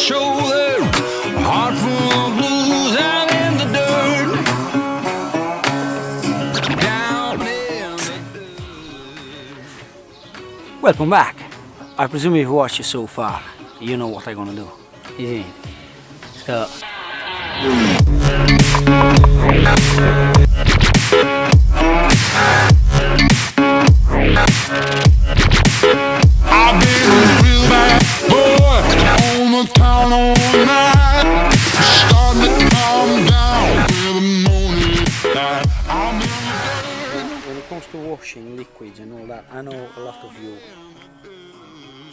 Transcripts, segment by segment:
shoulder, heart full of blues out in the dirt. Down in the dirt. Welcome back. I presume you've watched it so far. You know what I'm gonna do, isn't it? So. I've been a real bad boy on the town all night. Starting to calm down with the morning light. I'm in the dirt. When it comes to washing liquids and all that, I know a lot of you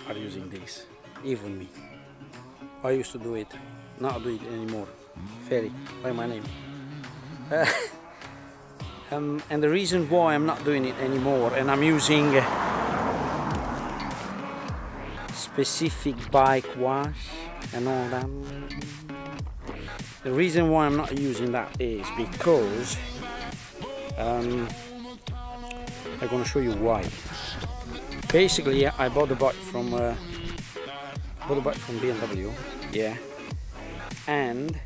are using this, even me. I used to do it, not do it anymore. Ferry, by my name. And the reason why I'm not doing it anymore, and I'm using specific bike wash and all that. The reason why I'm not using that is because I'm gonna show you why. Basically, I bought the bike from BMW, yeah, and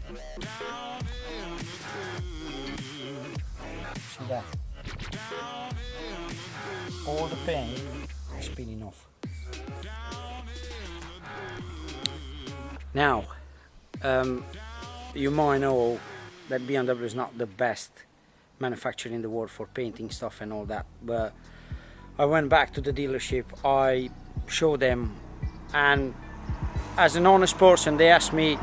see that all the paint is spinning off. Now, you might know that BMW is not the best manufacturer in the world for painting stuff and all that, but I went back to the dealership, I showed them, and as an honest person, they asked me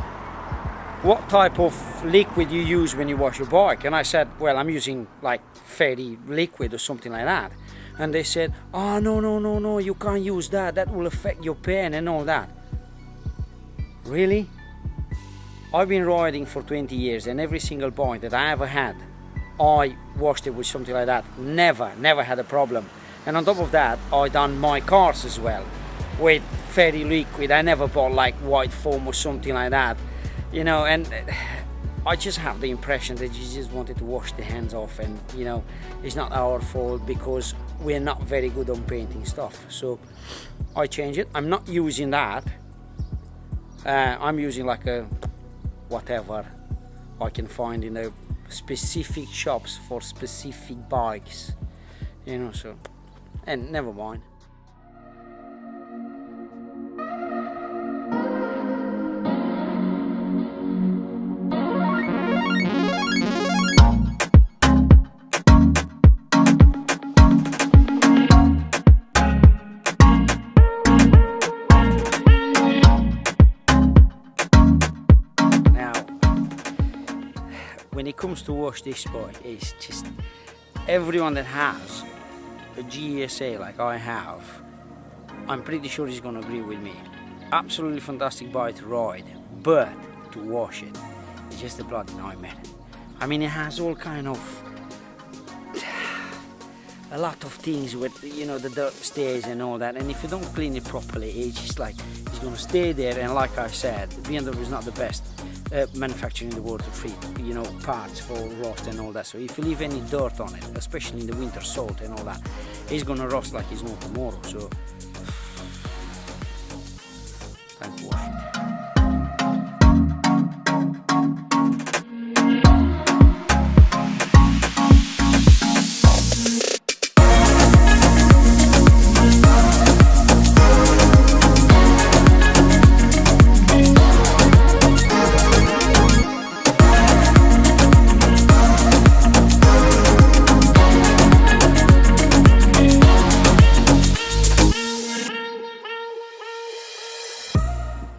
what type of liquid you use when you wash your bike, and I said, well, I'm using like Fairy liquid or something like that. And they said, oh no, you can't use that, that will affect your paint and all that. Really? I've been riding for 20 years, and every single bike that I ever had, I washed it with something like that. Never had a problem. And on top of that, I done my cars as well with Fairy liquid. I never bought like white foam or something like that, you know. And I just have the impression that you just wanted to wash the hands off, and you know, it's not our fault because we're not very good on painting stuff. So I changed it. I'm not using that. I'm using like a whatever I can find in the specific shops for specific bikes, you know. So, and never mind. When it comes to wash this bike, it's just everyone that has a GSA like I have, I'm pretty sure he's gonna agree with me. Absolutely fantastic bike to ride, but to wash it, it's just a bloody nightmare. I mean, it has all kind of a lot of things with, you know, the dirt stays and all that, and if you don't clean it properly, it's just like it's gonna stay there. And like I said, BMW is not the best manufacturer in the world to treat, you know, parts for rust and all that. So if you leave any dirt on it, especially in the winter, salt and all that, it's gonna rust like it's no tomorrow. So time to wash it.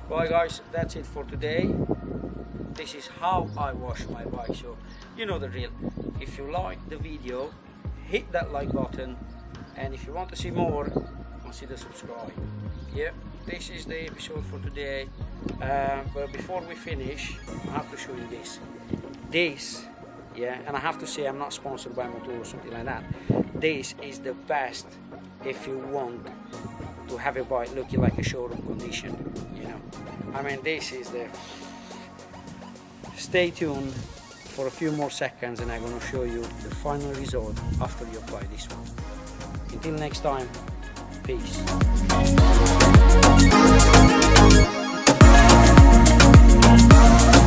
Well guys, that's it for today. This is how I wash my bike, so you know the drill. If you like the video, hit that like button, and if you want to see more, consider subscribe. Yeah, this is the episode for today, but before we finish, I have to show you this, yeah, and I have to say I'm not sponsored by Motor or something like that. This is the best if you want to have a bike looking like a showroom condition, you know. I mean, this is the... Stay tuned for a few more seconds and I'm going to show you the final result after you apply this one. Until next time, peace. Bye.